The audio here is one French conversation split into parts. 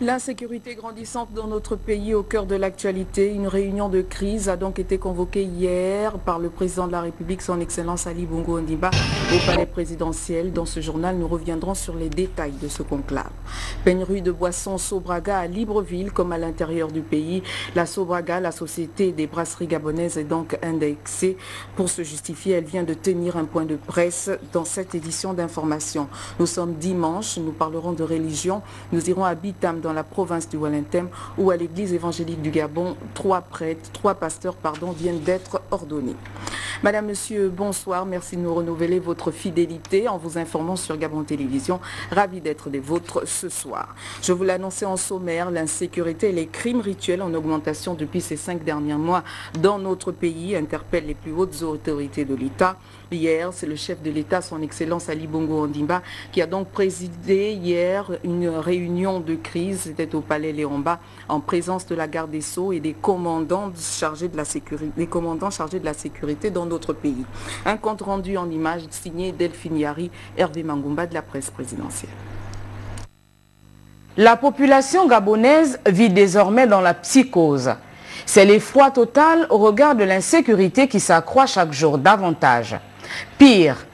L'insécurité grandissante dans notre pays au cœur de l'actualité. Une réunion de crise a donc été convoquée hier par le président de la République, son Excellence Ali Bongo Ondimba, au palais présidentiel. Dans ce journal, nous reviendrons sur les détails de ce conclave. Pénurie de boissons Sobraga à Libreville comme à l'intérieur du pays. La Sobraga, la société des brasseries gabonaises, est donc indexée. Pour se justifier, elle vient de tenir un point de presse dans cette édition d'information. Nous sommes dimanche, nous parlerons de religion. Nous irons à Bitam dans la province du Walentem, où à l'église évangélique du Gabon, trois pasteurs viennent d'être ordonnés. Madame, Monsieur, bonsoir. Merci de nous renouveler votre fidélité en vous informant sur Gabon Télévision. Ravi d'être des vôtres ce soir. Je vous l'annonçais en sommaire, l'insécurité et les crimes rituels en augmentation depuis ces 5 derniers mois dans notre pays interpellent les plus hautes autorités de l'État. Hier, c'est le chef de l'État, son Excellence Ali Bongo Ondimba, qui a donc présidé hier une réunion de crise. C'était au palais Léomba, en présence de la garde des Sceaux et des commandants chargés de la sécurité dans notre pays. Un compte rendu en images signé Delphine Yari, Hervé Mangumba de la presse présidentielle. La population gabonaise vit désormais dans la psychose. C'est l'effroi total au regard de l'insécurité qui s'accroît chaque jour davantage. Pire,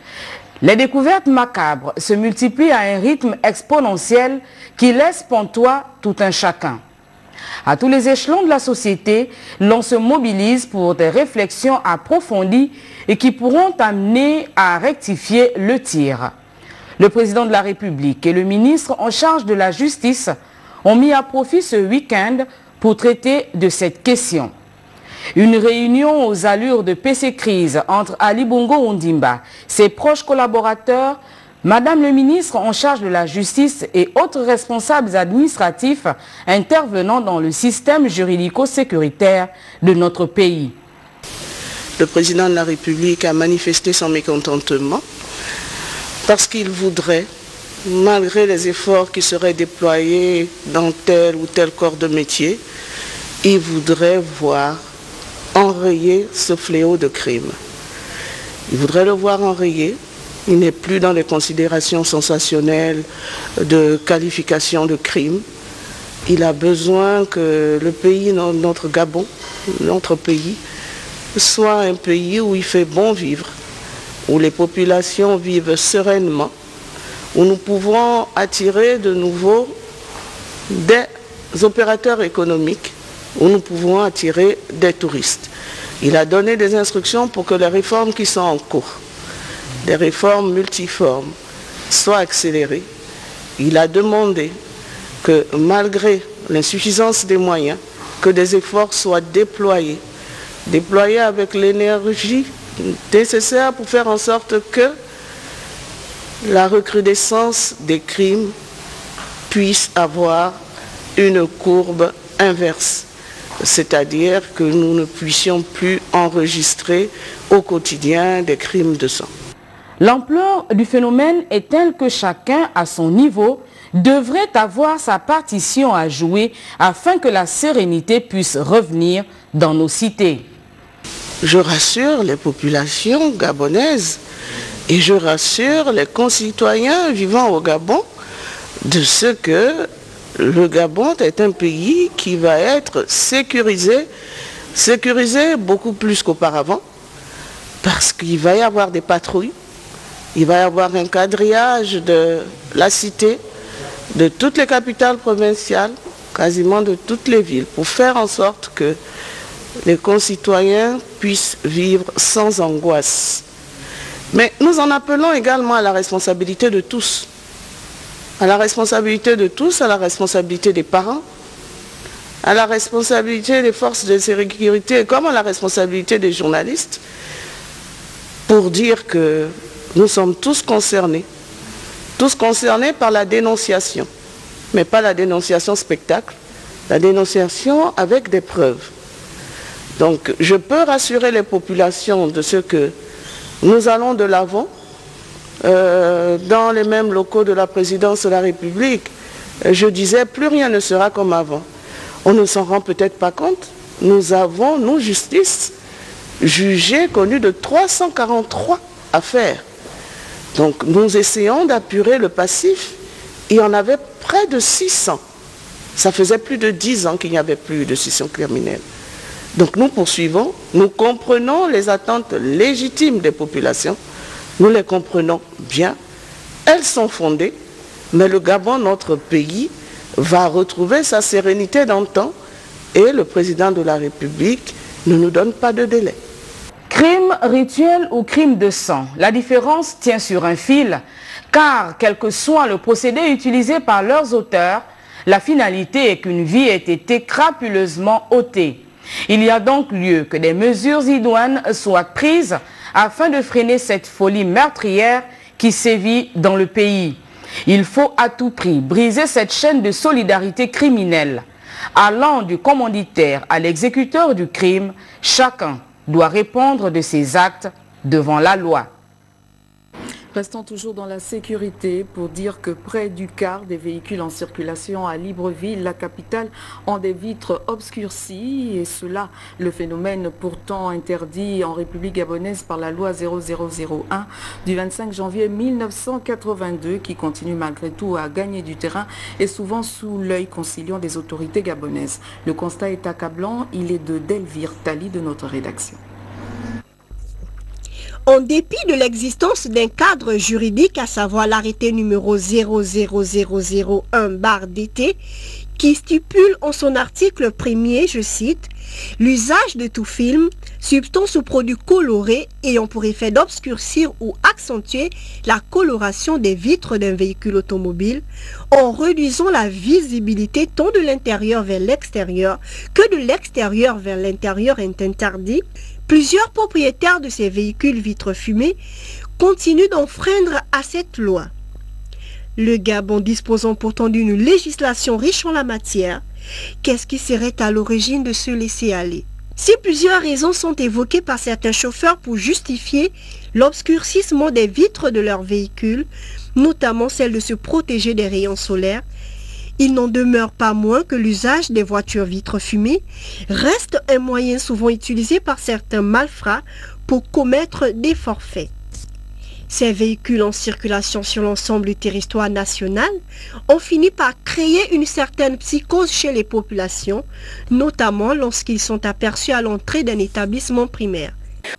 les découvertes macabres se multiplient à un rythme exponentiel qui laisse pantois tout un chacun. À tous les échelons de la société, l'on se mobilise pour des réflexions approfondies et qui pourront amener à rectifier le tir. Le président de la République et le ministre en charge de la justice ont mis à profit ce week-end pour traiter de cette question. Une réunion aux allures de PC crise entre Ali Bongo Ondimba, ses proches collaborateurs, Madame le ministre en charge de la justice et autres responsables administratifs intervenant dans le système juridico-sécuritaire de notre pays. Le président de la République a manifesté son mécontentement parce qu'il voudrait, malgré les efforts qui seraient déployés dans tel ou tel corps de métier, il voudrait voir enrayer ce fléau de crime. Il voudrait le voir enrayé. Il n'est plus dans les considérations sensationnelles de qualification de crime. Il a besoin que le pays, notre Gabon, notre pays, soit un pays où il fait bon vivre, où les populations vivent sereinement, où nous pouvons attirer de nouveau des opérateurs économiques, où nous pouvons attirer des touristes. Il a donné des instructions pour que les réformes qui sont en cours, des réformes multiformes, soient accélérées. Il a demandé que malgré l'insuffisance des moyens, que des efforts soient déployés avec l'énergie nécessaire pour faire en sorte que la recrudescence des crimes puisse avoir une courbe inverse. C'est-à-dire que nous ne puissions plus enregistrer au quotidien des crimes de sang. L'ampleur du phénomène est telle que chacun, à son niveau, devrait avoir sa partition à jouer afin que la sérénité puisse revenir dans nos cités. Je rassure les populations gabonaises et je rassure les concitoyens vivant au Gabon de ce que le Gabon est un pays qui va être sécurisé beaucoup plus qu'auparavant, parce qu'il va y avoir des patrouilles, il va y avoir un quadrillage de la cité, de toutes les capitales provinciales, quasiment de toutes les villes, pour faire en sorte que les concitoyens puissent vivre sans angoisse. Mais nous en appelons également à la responsabilité de tous. À la responsabilité de tous, à la responsabilité des parents, à la responsabilité des forces de sécurité, comme à la responsabilité des journalistes, pour dire que nous sommes tous concernés par la dénonciation, mais pas la dénonciation spectacle, la dénonciation avec des preuves. Donc je peux rassurer les populations de ce que nous allons de l'avant, dans les mêmes locaux de la présidence de la République. Je disais, plus rien ne sera comme avant. On ne s'en rend peut-être pas compte. Nous avons, nous, justice, jugé, connu de 343 affaires. Donc nous essayons d'apurer le passif. Il y en avait près de 600 Ça faisait plus de 10 ans qu'il n'y avait plus de scission criminelle. Donc nous poursuivons, nous comprenons les attentes légitimes des populations, nous les comprenons bien, elles sont fondées, mais le Gabon, notre pays, va retrouver sa sérénité d'antan et le président de la République ne nous donne pas de délai. Crime rituel ou crime de sang, la différence tient sur un fil, car quel que soit le procédé utilisé par leurs auteurs, la finalité est qu'une vie ait été crapuleusement ôtée. Il y a donc lieu que des mesures idoines soient prises afin de freiner cette folie meurtrière qui sévit dans le pays. Il faut à tout prix briser cette chaîne de solidarité criminelle. Allant du commanditaire à l'exécuteur du crime, chacun doit répondre de ses actes devant la loi. Restons toujours dans la sécurité pour dire que près du quart des véhicules en circulation à Libreville, la capitale, ont des vitres obscurcies. Et cela, le phénomène pourtant interdit en République gabonaise par la loi 0001 du 25 janvier 1982 qui continue malgré tout à gagner du terrain et souvent sous l'œil conciliant des autorités gabonaises. Le constat est accablant. Il est de Delvire Tali de notre rédaction. En dépit de l'existence d'un cadre juridique, à savoir l'arrêté numéro 00001/DT, qui stipule en son article 1er, je cite, « L'usage de tout film, substance ou produit coloré ayant pour effet d'obscurcir ou accentuer la coloration des vitres d'un véhicule automobile en réduisant la visibilité tant de l'intérieur vers l'extérieur que de l'extérieur vers l'intérieur est interdit ». Plusieurs propriétaires de ces véhicules vitres fumées continuent d'enfreindre à cette loi. Le Gabon disposant pourtant d'une législation riche en la matière, qu'est-ce qui serait à l'origine de ce laisser-aller? Si plusieurs raisons sont évoquées par certains chauffeurs pour justifier l'obscurcissement des vitres de leurs véhicules, notamment celle de se protéger des rayons solaires, il n'en demeure pas moins que l'usage des voitures vitres fumées reste un moyen souvent utilisé par certains malfrats pour commettre des forfaits. Ces véhicules en circulation sur l'ensemble du territoire national ont fini par créer une certaine psychose chez les populations, notamment lorsqu'ils sont aperçus à l'entrée d'un établissement primaire.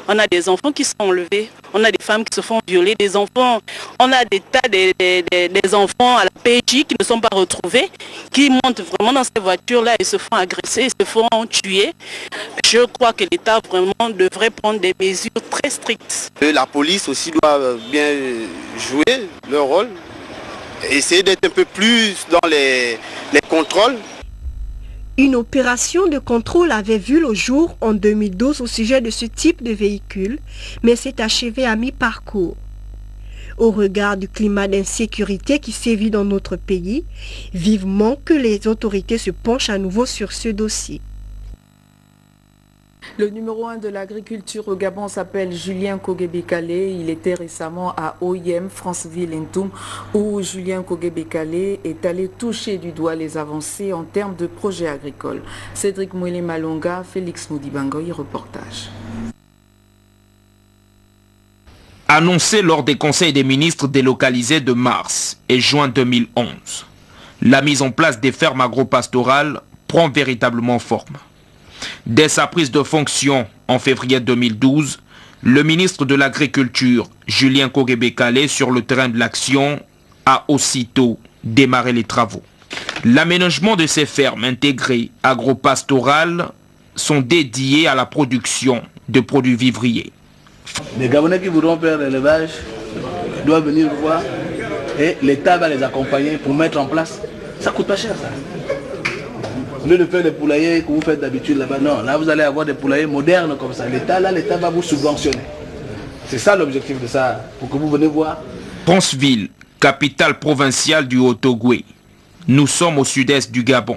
On a des enfants qui sont enlevés, on a des femmes qui se font violer, des enfants, on a des tas des enfants à la PJ qui ne sont pas retrouvés, qui montent vraiment dans ces voitures-là et se font agresser, se font tuer. Je crois que l'État vraiment devrait prendre des mesures très strictes. La police aussi doit bien jouer leur rôle, essayer d'être un peu plus dans les contrôles. Une opération de contrôle avait vu le jour en 2012 au sujet de ce type de véhicule, mais s'est achevée à mi-parcours. Au regard du climat d'insécurité qui sévit dans notre pays, vivement que les autorités se penchent à nouveau sur ce dossier. Le numéro 1 de l'agriculture au Gabon s'appelle Julien Kogebekale. Il était récemment à Oyem, Franceville-Ntoum, où Julien Kogebekale est allé toucher du doigt les avancées en termes de projets agricoles. Cédric Mouélé Malonga, Félix Moudibangoy, reportage. Annoncé lors des conseils des ministres délocalisés de mars et juin 2011, la mise en place des fermes agro-pastorales prend véritablement forme. Dès sa prise de fonction en février 2012, le ministre de l'Agriculture, Julien Kogebekale, sur le terrain de l'action, a aussitôt démarré les travaux. L'aménagement de ces fermes intégrées agro-pastorales sont dédiées à la production de produits vivriers. Les Gabonais qui voudront faire l'élevage doivent venir voir et l'État va les accompagner pour mettre en place. Ça coûte pas cher ça. Au lieu de faire les poulaillers que vous faites d'habitude là-bas, non, là vous allez avoir des poulaillers modernes comme ça. L'État va vous subventionner. C'est ça l'objectif de ça, pour que vous venez voir. Franceville, capitale provinciale du Haut-Ogooué. Nous sommes au sud-est du Gabon.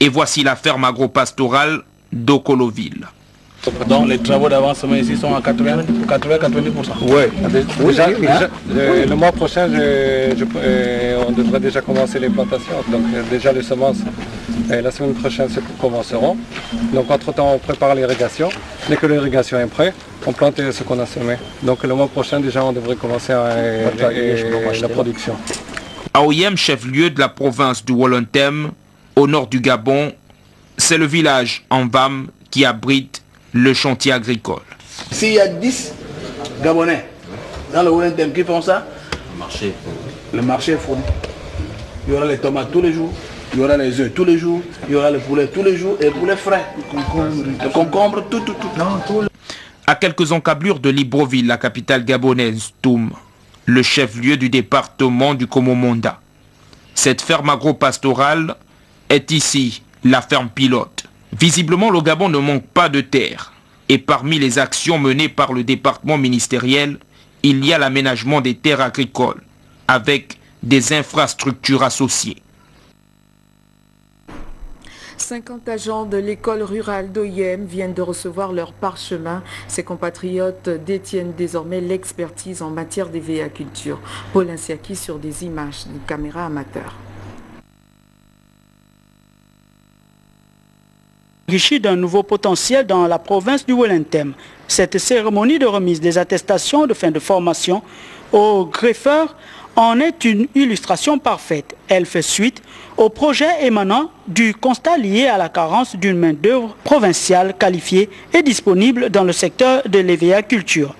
Et voici la ferme agro-pastorale d'Okoloville. Donc les travaux d'avancement ici sont à 80-90%. Oui, déjà, le mois prochain, on devrait déjà commencer les plantations. Donc déjà les semences, la semaine prochaine, commenceront. Donc entre-temps, on prépare l'irrigation. Dès que l'irrigation est prête, on plante ce qu'on a semé. Donc le mois prochain, déjà, on devrait commencer la production. À Oyem, chef-lieu de la province du Wollontem, Au nord du Gabon, c'est le village Anvam qui abrite le chantier agricole. S'il y a 10 Gabonais dans le Wellington qui font ça, le marché est fourni. Il y aura les tomates tous les jours, il y aura les œufs tous les jours, il y aura le poulet tous les jours et le poulet frais, le concombre, tout. À quelques encablures de Libreville, la capitale gabonaise, Toum, le chef-lieu du département du Komomonda. Cette ferme agro-pastorale est ici la ferme pilote. Visiblement, le Gabon ne manque pas de terre. Et parmi les actions menées par le département ministériel, il y a l'aménagement des terres agricoles, avec des infrastructures associées. 50 agents de l'école rurale d'Oyem viennent de recevoir leur parchemin. Ces compatriotes détiennent désormais l'expertise en matière d'EVA culture. Paul Insiaki sur des images de caméras amateurs. Enrichi d'un nouveau potentiel dans la province du Wellington. Cette cérémonie de remise des attestations de fin de formation aux greffeurs en est une illustration parfaite. Elle fait suite au projet émanant du constat lié à la carence d'une main-d'œuvre provinciale qualifiée et disponible dans le secteur de l'EVA culture.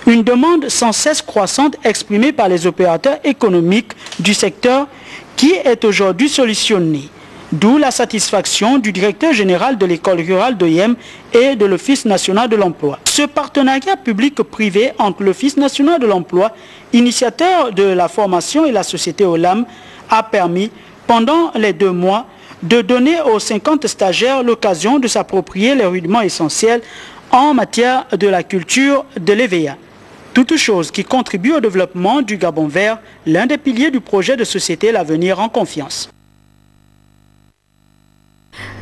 Une demande sans cesse croissante exprimée par les opérateurs économiques du secteur qui est aujourd'hui solutionnée. D'où la satisfaction du directeur général de l'école rurale d'Oyem et de l'Office national de l'emploi. Ce partenariat public-privé entre l'Office national de l'emploi, initiateur de la formation, et la société OLAM a permis, pendant les 2 mois, de donner aux 50 stagiaires l'occasion de s'approprier les rudiments essentiels en matière de la culture de l'EVA. Toute chose qui contribue au développement du Gabon vert, l'un des piliers du projet de société L'Avenir en confiance.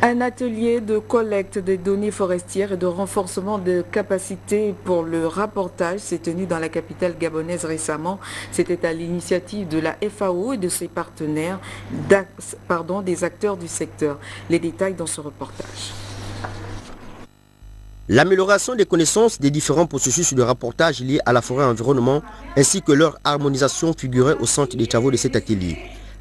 Un atelier de collecte des données forestières et de renforcement de capacités pour le rapportage s'est tenu dans la capitale gabonaise récemment. C'était à l'initiative de la FAO et de ses partenaires, des acteurs du secteur. Les détails dans ce reportage. L'amélioration des connaissances des différents processus de rapportage liés à la forêt et environnement ainsi que leur harmonisation figuraient au centre des travaux de cet atelier.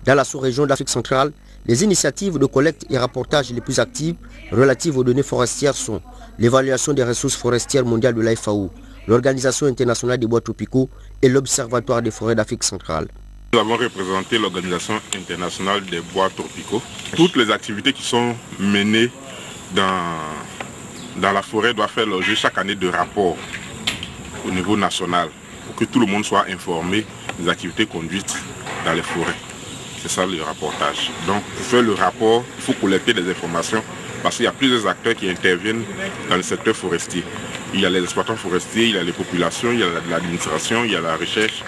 Dans la sous-région d'Afrique centrale, les initiatives de collecte et rapportage les plus actives relatives aux données forestières sont l'évaluation des ressources forestières mondiales de la FAO, l'Organisation internationale des bois tropicaux et l'Observatoire des forêts d'Afrique centrale. Nous avons représenté l'Organisation internationale des bois tropicaux. Toutes les activités qui sont menées dans la forêt doivent faire l'objet chaque année de rapports au niveau national pour que tout le monde soit informé des activités conduites dans les forêts. C'est ça le rapportage. Donc pour faire le rapport, il faut collecter des informations parce qu'il y a plusieurs acteurs qui interviennent dans le secteur forestier. Il y a les exploitants forestiers, il y a les populations, il y a l'administration, il y a la recherche.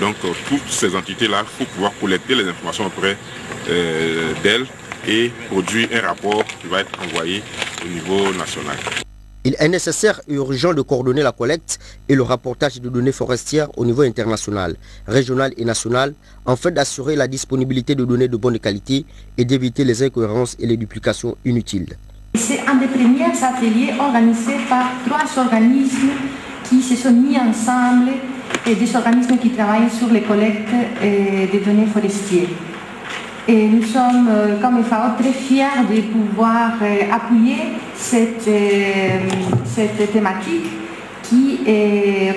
Donc toutes ces entités-là, il faut pouvoir collecter les informations auprès d'elles et produire un rapport qui va être envoyé au niveau national. Il est nécessaire et urgent de coordonner la collecte et le rapportage de données forestières au niveau international, régional et national, afin d'assurer la disponibilité de données de bonne qualité et d'éviter les incohérences et les duplications inutiles. C'est un des premiers ateliers organisés par 3 organismes qui se sont mis ensemble, et des organismes qui travaillent sur les collectes des données forestières. Et nous sommes, comme FAO, très fiers de pouvoir appuyer cette thématique qui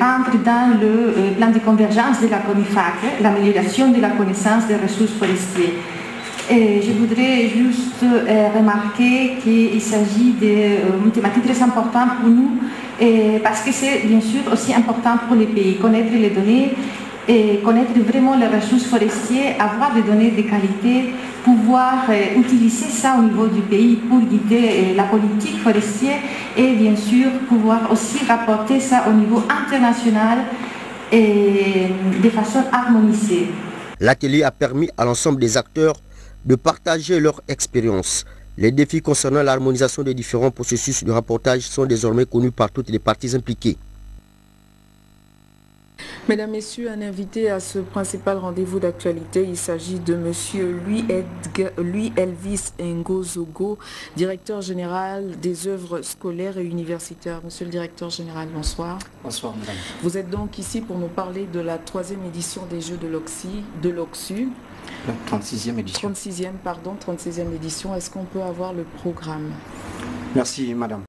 rentre dans le plan de convergence de la CONIFAC, l'amélioration de la connaissance des ressources forestières. Et je voudrais juste remarquer qu'il s'agit d'une thématique très importante pour nous, parce que c'est bien sûr aussi important pour les pays, connaître les données, et connaître vraiment les ressources forestières, avoir des données de qualité, pouvoir utiliser ça au niveau du pays pour guider la politique forestière et bien sûr pouvoir aussi rapporter ça au niveau international et de façon harmonisée. L'atelier a permis à l'ensemble des acteurs de partager leur expérience. Les défis concernant l'harmonisation des différents processus de rapportage sont désormais connus par toutes les parties impliquées. Mesdames, Messieurs, un invité à ce principal rendez-vous d'actualité, il s'agit de M. Louis Elvis Ngozogo, directeur général des œuvres scolaires et universitaires. Monsieur le directeur général, bonsoir. Bonsoir, madame. Vous êtes donc ici pour nous parler de la 3e édition des Jeux de l'Oxu. La 36e édition. 36e édition. Est-ce qu'on peut avoir le programme? Merci, madame.